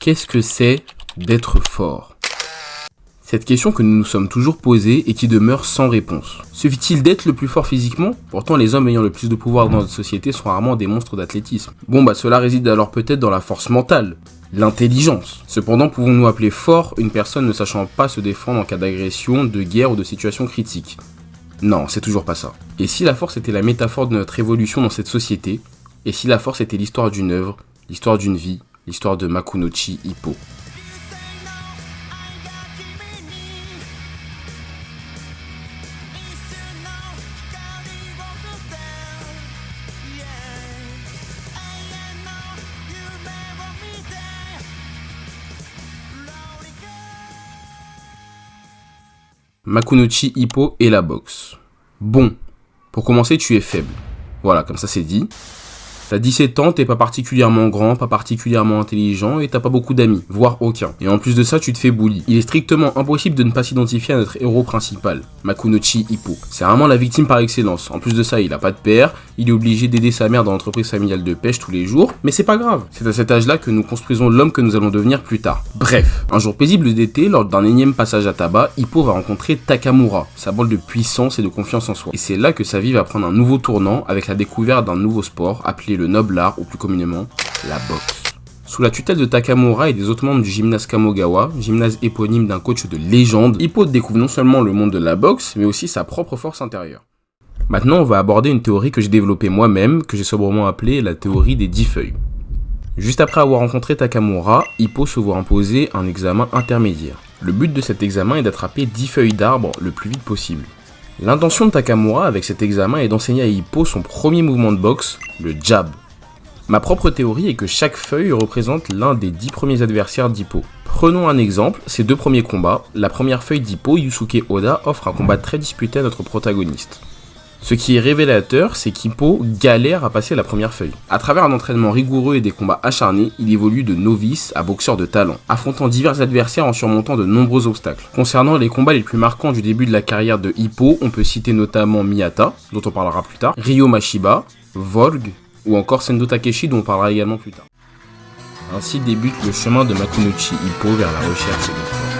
Qu'est-ce que c'est d'être fort? Cette question que nous nous sommes toujours posée et qui demeure sans réponse. Suffit-il d'être le plus fort physiquement? Pourtant, les hommes ayant le plus de pouvoir dans notre société sont rarement des monstres d'athlétisme. Cela réside alors peut-être dans la force mentale, l'intelligence. Cependant, pouvons-nous appeler fort une personne ne sachant pas se défendre en cas d'agression, de guerre ou de situation critique? Non, c'est toujours pas ça. Et si la force était la métaphore de notre évolution dans cette société? Et si la force était l'histoire d'une œuvre, l'histoire d'une vie, l'histoire de Makunouchi Hippo? Makunouchi Hippo et la boxe. Bon, pour commencer, tu es faible. Voilà, comme ça c'est dit. T'as 17 ans, t'es pas particulièrement grand, pas particulièrement intelligent et t'as pas beaucoup d'amis, voire aucun. Et en plus de ça, tu te fais bully. Il est strictement impossible de ne pas s'identifier à notre héros principal, Makunouchi Hippo. C'est vraiment la victime par excellence. En plus de ça, il a pas de père, il est obligé d'aider sa mère dans l'entreprise familiale de pêche tous les jours, mais c'est pas grave. C'est à cet âge-là que nous construisons l'homme que nous allons devenir plus tard. Bref, un jour paisible d'été, lors d'un énième passage à tabac, Hippo va rencontrer Takamura, symbole de puissance et de confiance en soi. Et c'est là que sa vie va prendre un nouveau tournant avec la découverte d'un nouveau sport appelé le noble art, ou plus communément, la boxe. Sous la tutelle de Takamura et des autres membres du gymnase Kamogawa, gymnase éponyme d'un coach de légende, Hippo découvre non seulement le monde de la boxe, mais aussi sa propre force intérieure. Maintenant, on va aborder une théorie que j'ai développée moi-même, que j'ai sobrement appelée la théorie des 10 feuilles. Juste après avoir rencontré Takamura, Hippo se voit imposer un examen intermédiaire. Le but de cet examen est d'attraper 10 feuilles d'arbre le plus vite possible. L'intention de Takamura avec cet examen est d'enseigner à Hippo son premier mouvement de boxe, le jab. Ma propre théorie est que chaque feuille représente l'un des 10 premiers adversaires d'Hippo. Prenons un exemple, ces 2 premiers combats. La première feuille d'Hippo, Yusuke Oda, offre un combat très disputé à notre protagoniste. Ce qui est révélateur, c'est qu'Hippo galère à passer la première feuille. À travers un entraînement rigoureux et des combats acharnés, il évolue de novice à boxeur de talent, affrontant divers adversaires en surmontant de nombreux obstacles. Concernant les combats les plus marquants du début de la carrière de Hippo, on peut citer notamment Miyata, dont on parlera plus tard, Ryo Mashiba, Volg, ou encore Sendo Takeshi dont on parlera également plus tard. Ainsi débute le chemin de Makunouchi Hippo vers la recherche de force.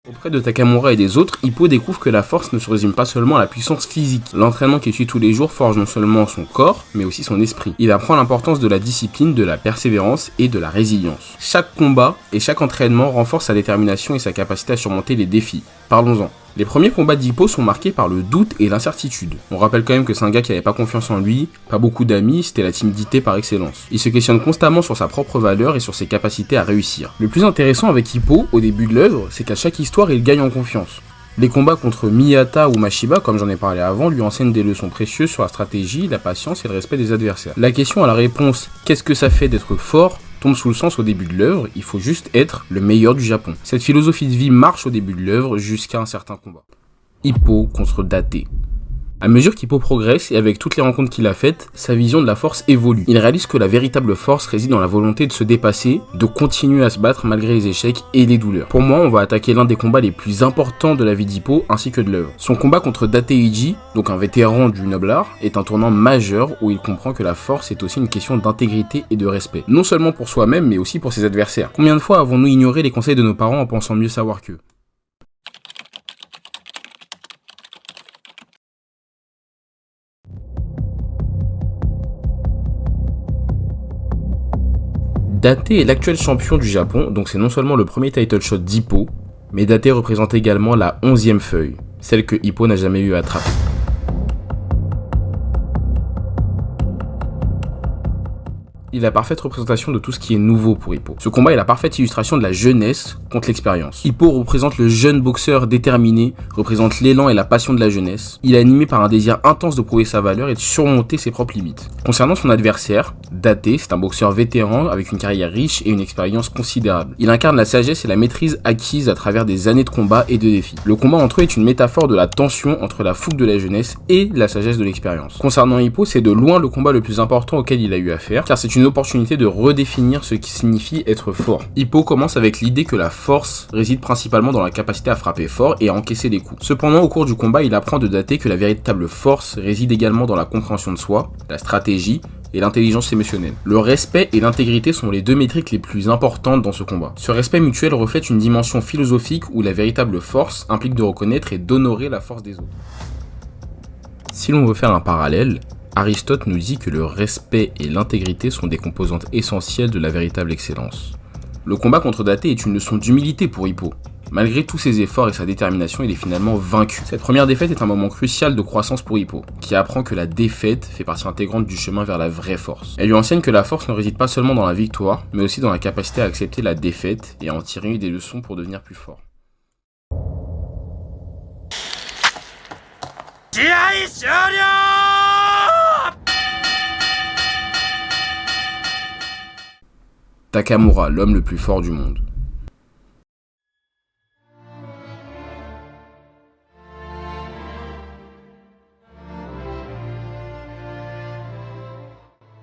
Auprès de Takamura et des autres, Hippo découvre que la force ne se résume pas seulement à la puissance physique. L'entraînement qu'il suit tous les jours forge non seulement son corps, mais aussi son esprit. Il apprend l'importance de la discipline, de la persévérance et de la résilience. Chaque combat et chaque entraînement renforce sa détermination et sa capacité à surmonter les défis. Parlons-en. Les premiers combats d'Hippo sont marqués par le doute et l'incertitude. On rappelle quand même que c'est un gars qui avait pas confiance en lui, pas beaucoup d'amis, c'était la timidité par excellence. Il se questionne constamment sur sa propre valeur et sur ses capacités à réussir. Le plus intéressant avec Hippo, au début de l'œuvre, c'est qu'à chaque histoire, il gagne en confiance. Les combats contre Miyata ou Mashiba, comme j'en ai parlé avant, lui enseignent des leçons précieuses sur la stratégie, la patience et le respect des adversaires. La question à la réponse « qu'est-ce que ça fait d'être fort ?» tombe sous le sens au début de l'œuvre, il faut juste être le meilleur du Japon. Cette philosophie de vie marche au début de l'œuvre jusqu'à un certain combat. Hippo contre Date. À mesure qu'Hippo progresse et avec toutes les rencontres qu'il a faites, sa vision de la force évolue. Il réalise que la véritable force réside dans la volonté de se dépasser, de continuer à se battre malgré les échecs et les douleurs. Pour moi, on va attaquer l'un des combats les plus importants de la vie d'Hippo ainsi que de l'œuvre. Son combat contre Date Eiji, donc un vétéran du noble art, est un tournant majeur où il comprend que la force est aussi une question d'intégrité et de respect. Non seulement pour soi-même, mais aussi pour ses adversaires. Combien de fois avons-nous ignoré les conseils de nos parents en pensant mieux savoir qu'eux ? Date est l'actuel champion du Japon, donc c'est non seulement le premier title shot d'Hippo, mais Date représente également la 11e feuille, celle que Hippo n'a jamais eu à attraper. Il est la parfaite représentation de tout ce qui est nouveau pour Hippo. Ce combat est la parfaite illustration de la jeunesse contre l'expérience. Hippo représente le jeune boxeur déterminé, représente l'élan et la passion de la jeunesse. Il est animé par un désir intense de prouver sa valeur et de surmonter ses propres limites. Concernant son adversaire, Date, c'est un boxeur vétéran avec une carrière riche et une expérience considérable. Il incarne la sagesse et la maîtrise acquise à travers des années de combat et de défis. Le combat entre eux est une métaphore de la tension entre la fougue de la jeunesse et la sagesse de l'expérience. Concernant Hippo, c'est de loin le combat le plus important auquel il a eu affaire, car c'est une opportunité de redéfinir ce qui signifie être fort. Hippo commence avec l'idée que la force réside principalement dans la capacité à frapper fort et à encaisser des coups. Cependant, au cours du combat, il apprend de Date que la véritable force réside également dans la compréhension de soi, la stratégie et l'intelligence émotionnelle. Le respect et l'intégrité sont les deux métriques les plus importantes dans ce combat. Ce respect mutuel reflète une dimension philosophique où la véritable force implique de reconnaître et d'honorer la force des autres. Si l'on veut faire un parallèle, Aristote nous dit que le respect et l'intégrité sont des composantes essentielles de la véritable excellence. Le combat contre Date est une leçon d'humilité pour Hippo. Malgré tous ses efforts et sa détermination, il est finalement vaincu. Cette première défaite est un moment crucial de croissance pour Hippo, qui apprend que la défaite fait partie intégrante du chemin vers la vraie force. Elle lui enseigne que la force ne réside pas seulement dans la victoire, mais aussi dans la capacité à accepter la défaite et à en tirer des leçons pour devenir plus fort. Takamura, l'homme le plus fort du monde.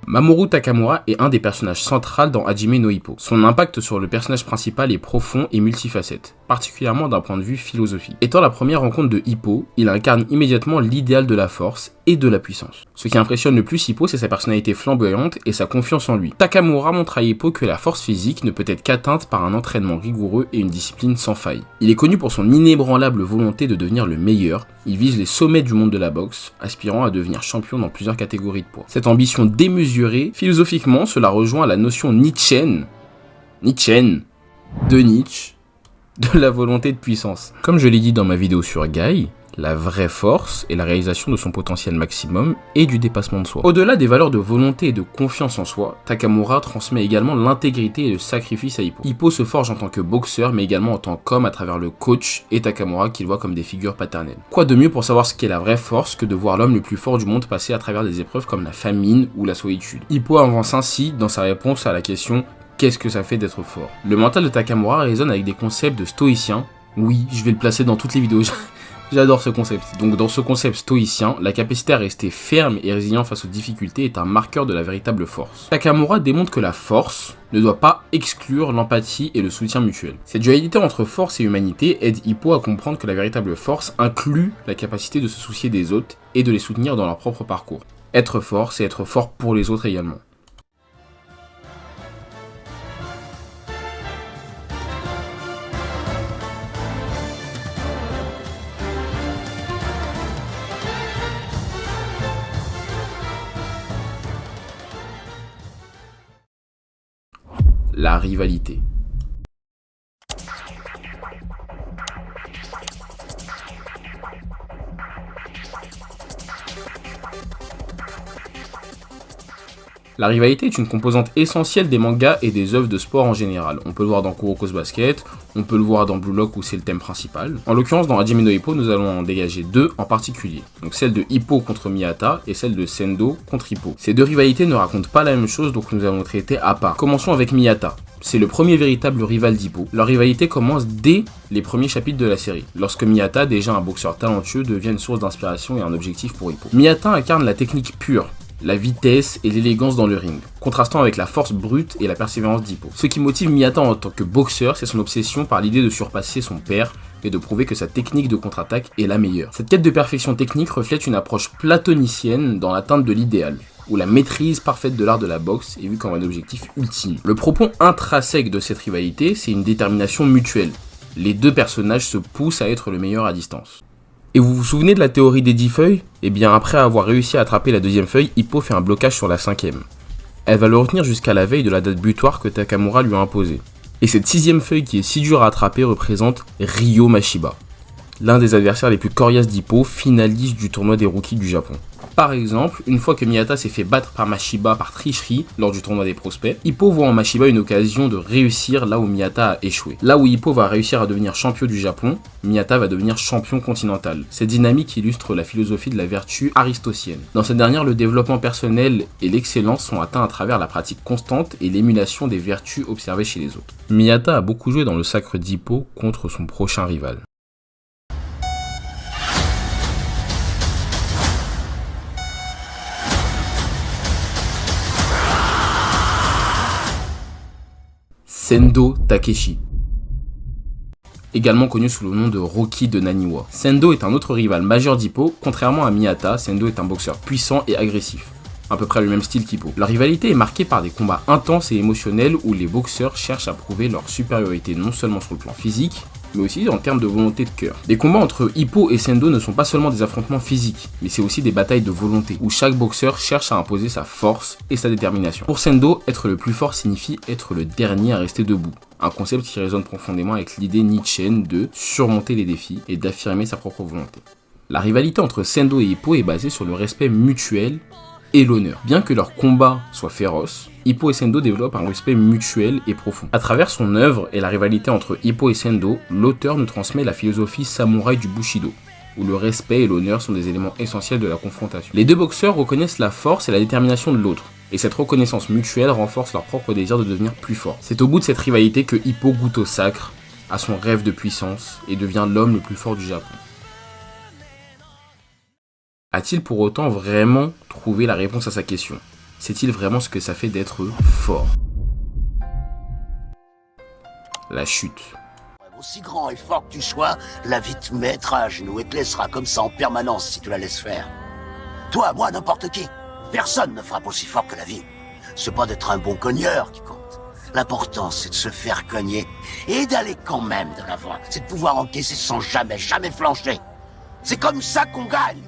Mamoru Takamura est un des personnages centraux dans Hajime no Ippo. Son impact sur le personnage principal est profond et multifacette, particulièrement d'un point de vue philosophique. Étant la première rencontre de Hippo, il incarne immédiatement l'idéal de la force et de la puissance. Ce qui impressionne le plus Hippo, c'est sa personnalité flamboyante et sa confiance en lui. Takamura montre à Hippo que la force physique ne peut être qu'atteinte par un entraînement rigoureux et une discipline sans faille. Il est connu pour son inébranlable volonté de devenir le meilleur. Il vise les sommets du monde de la boxe, aspirant à devenir champion dans plusieurs catégories de poids. Cette ambition démesurée, philosophiquement, cela rejoint la notion nietzschéenne de Nietzsche, de la volonté de puissance. Comme je l'ai dit dans ma vidéo sur Guy, la vraie force est la réalisation de son potentiel maximum et du dépassement de soi. Au-delà des valeurs de volonté et de confiance en soi, Takamura transmet également l'intégrité et le sacrifice à Hippo. Hippo se forge en tant que boxeur, mais également en tant qu'homme à travers le coach et Takamura qu'il voit comme des figures paternelles. Quoi de mieux pour savoir ce qu'est la vraie force que de voir l'homme le plus fort du monde passer à travers des épreuves comme la famine ou la solitude. Hippo avance ainsi dans sa réponse à la question « Qu'est-ce que ça fait d'être fort ?» Le mental de Takamura résonne avec des concepts de stoïcien. Oui, je vais le placer dans toutes les vidéos. J'adore ce concept. Donc dans ce concept stoïcien, la capacité à rester ferme et résilient face aux difficultés est un marqueur de la véritable force. Takamura démontre que la force ne doit pas exclure l'empathie et le soutien mutuel. Cette dualité entre force et humanité aide Hippo à comprendre que la véritable force inclut la capacité de se soucier des autres et de les soutenir dans leur propre parcours. Être fort, c'est être fort pour les autres également. La rivalité. La rivalité est une composante essentielle des mangas et des œuvres de sport en général. On peut le voir dans Kuroko's Basket, on peut le voir dans Blue Lock où c'est le thème principal. En l'occurrence, dans Hajime no Ippo, nous allons en dégager deux en particulier. Donc celle de Hippo contre Miyata et celle de Sendo contre Hippo. Ces deux rivalités ne racontent pas la même chose, donc nous allons traiter à part. Commençons avec Miyata. C'est le premier véritable rival d'Hippo. Leur rivalité commence dès les premiers chapitres de la série, lorsque Miyata, déjà un boxeur talentueux, devient une source d'inspiration et un objectif pour Hippo. Miyata incarne la technique pure, la vitesse et l'élégance dans le ring, contrastant avec la force brute et la persévérance d'Hippo. Ce qui motive Miyata en tant que boxeur, c'est son obsession par l'idée de surpasser son père et de prouver que sa technique de contre-attaque est la meilleure. Cette quête de perfection technique reflète une approche platonicienne dans l'atteinte de l'idéal, où la maîtrise parfaite de l'art de la boxe est vue comme un objectif ultime. Le propos intrinsèque de cette rivalité, c'est une détermination mutuelle. Les deux personnages se poussent à être le meilleur à distance. Et vous vous souvenez de la théorie des 10 feuilles ? Eh bien après avoir réussi à attraper la deuxième feuille, Hippo fait un blocage sur la cinquième. Elle va le retenir jusqu'à la veille de la date butoir que Takamura lui a imposée. Et cette sixième feuille qui est si dure à attraper représente Ryo Mashiba, l'un des adversaires les plus coriaces d'Hippo, finaliste du tournoi des rookies du Japon. Par exemple, une fois que Miyata s'est fait battre par Mashiba par tricherie lors du tournoi des prospects, Hippo voit en Mashiba une occasion de réussir là où Miyata a échoué. Là où Hippo va réussir à devenir champion du Japon, Miyata va devenir champion continental. Cette dynamique illustre la philosophie de la vertu aristotelienne. Dans cette dernière, le développement personnel et l'excellence sont atteints à travers la pratique constante et l'émulation des vertus observées chez les autres. Miyata a beaucoup joué dans le sacre d'Hippo contre son prochain rival. Sendo Takeshi, également connu sous le nom de Rocky de Naniwa. Sendo est un autre rival majeur d'Hippo. Contrairement à Miyata, Sendo est un boxeur puissant et agressif, à peu près le même style qu'Hippo. La rivalité est marquée par des combats intenses et émotionnels où les boxeurs cherchent à prouver leur supériorité non seulement sur le plan physique, mais aussi en termes de volonté de cœur. Les combats entre Hippo et Sendo ne sont pas seulement des affrontements physiques, mais c'est aussi des batailles de volonté, où chaque boxeur cherche à imposer sa force et sa détermination. Pour Sendo, être le plus fort signifie être le dernier à rester debout, un concept qui résonne profondément avec l'idée nietzschéenne de surmonter les défis et d'affirmer sa propre volonté. La rivalité entre Sendo et Hippo est basée sur le respect mutuel et l'honneur. Bien que leur combat soit féroce, Hippo et Sendo développent un respect mutuel et profond. À travers son œuvre et la rivalité entre Hippo et Sendo, l'auteur nous transmet la philosophie samouraï du Bushido, où le respect et l'honneur sont des éléments essentiels de la confrontation. Les deux boxeurs reconnaissent la force et la détermination de l'autre, et cette reconnaissance mutuelle renforce leur propre désir de devenir plus fort. C'est au bout de cette rivalité que Hippo goûte au sacre, à son rêve de puissance, et devient l'homme le plus fort du Japon. A-t-il pour autant vraiment trouvé la réponse à sa question? Sait-il vraiment ce que ça fait d'être fort? La chute. Aussi grand et fort que tu sois, la vie te mettra à genoux et te laissera comme ça en permanence si tu la laisses faire. Toi, moi, n'importe qui. Personne ne frappe aussi fort que la vie. C'est pas d'être un bon cogneur qui compte. L'important, c'est de se faire cogner et d'aller quand même de l'avant. C'est de pouvoir encaisser sans jamais flancher. C'est comme ça qu'on gagne.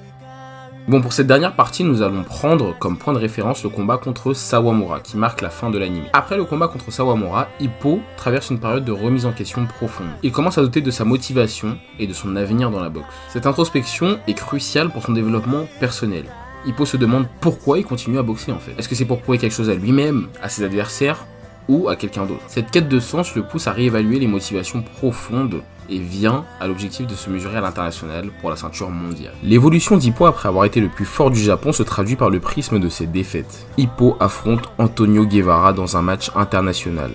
Bon, pour cette dernière partie, nous allons prendre comme point de référence le combat contre Sawamura, qui marque la fin de l'anime. Après le combat contre Sawamura, Hippo traverse une période de remise en question profonde. Il commence à douter de sa motivation et de son avenir dans la boxe. Cette introspection est cruciale pour son développement personnel. Hippo se demande pourquoi il continue à boxer en fait. Est-ce que c'est pour prouver quelque chose à lui-même, à ses adversaires, ou à quelqu'un d'autre? Cette quête de sens le pousse à réévaluer les motivations profondes et vient à l'objectif de se mesurer à l'international pour la ceinture mondiale. L'évolution d'Hippo après avoir été le plus fort du Japon se traduit par le prisme de ses défaites. Hippo affronte Antonio Guevara dans un match international.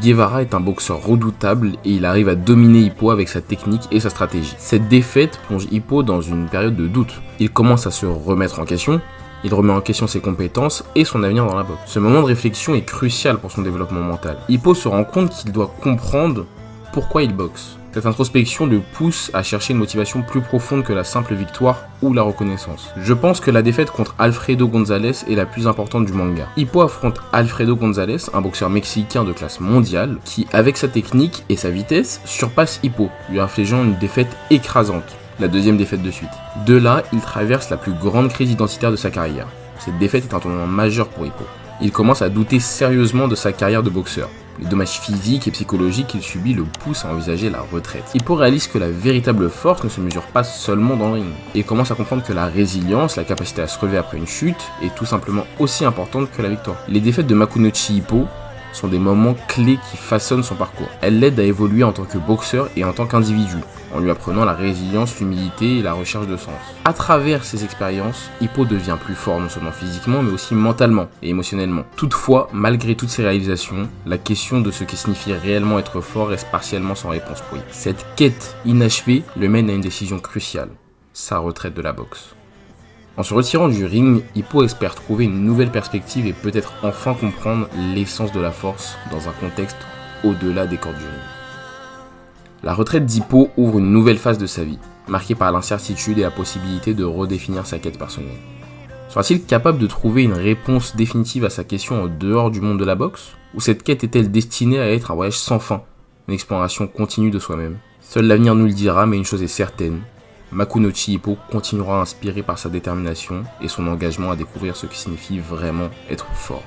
Guevara est un boxeur redoutable et il arrive à dominer Hippo avec sa technique et sa stratégie. Cette défaite plonge Hippo dans une période de doute. Il commence à se remettre en question. Il remet en question ses compétences et son avenir dans la boxe. Ce moment de réflexion est crucial pour son développement mental. Hippo se rend compte qu'il doit comprendre pourquoi il boxe. Cette introspection le pousse à chercher une motivation plus profonde que la simple victoire ou la reconnaissance. Je pense que la défaite contre Alfredo González est la plus importante du manga. Hippo affronte Alfredo González, un boxeur mexicain de classe mondiale, qui, avec sa technique et sa vitesse, surpasse Hippo, lui infligeant une défaite écrasante. La deuxième défaite de suite. De là, il traverse la plus grande crise identitaire de sa carrière. Cette défaite est un tournant majeur pour Hippo. Il commence à douter sérieusement de sa carrière de boxeur. Les dommages physiques et psychologiques qu'il subit le poussent à envisager la retraite. Hippo réalise que la véritable force ne se mesure pas seulement dans le ring. Et commence à comprendre que la résilience, la capacité à se relever après une chute, est tout simplement aussi importante que la victoire. Les défaites de Makunochi Hippo sont des moments clés qui façonnent son parcours. Elles l'aident à évoluer en tant que boxeur et en tant qu'individu, en lui apprenant la résilience, l'humilité et la recherche de sens. À travers ces expériences, Hippo devient plus fort non seulement physiquement mais aussi mentalement et émotionnellement. Toutefois, malgré toutes ces réalisations, la question de ce que signifie réellement être fort reste partiellement sans réponse pour lui. Cette quête inachevée le mène à une décision cruciale, sa retraite de la boxe. En se retirant du ring, Hippo espère trouver une nouvelle perspective et peut-être enfin comprendre l'essence de la force dans un contexte au-delà des cordes du ring. La retraite d'Hippo ouvre une nouvelle phase de sa vie, marquée par l'incertitude et la possibilité de redéfinir sa quête personnelle. Sera-t-il capable de trouver une réponse définitive à sa question en dehors du monde de la boxe? Ou cette quête est-elle destinée à être un voyage sans fin, une exploration continue de soi-même? Seul l'avenir nous le dira, mais une chose est certaine, Makunochi Hippo continuera inspiré par sa détermination et son engagement à découvrir ce qui signifie vraiment être fort.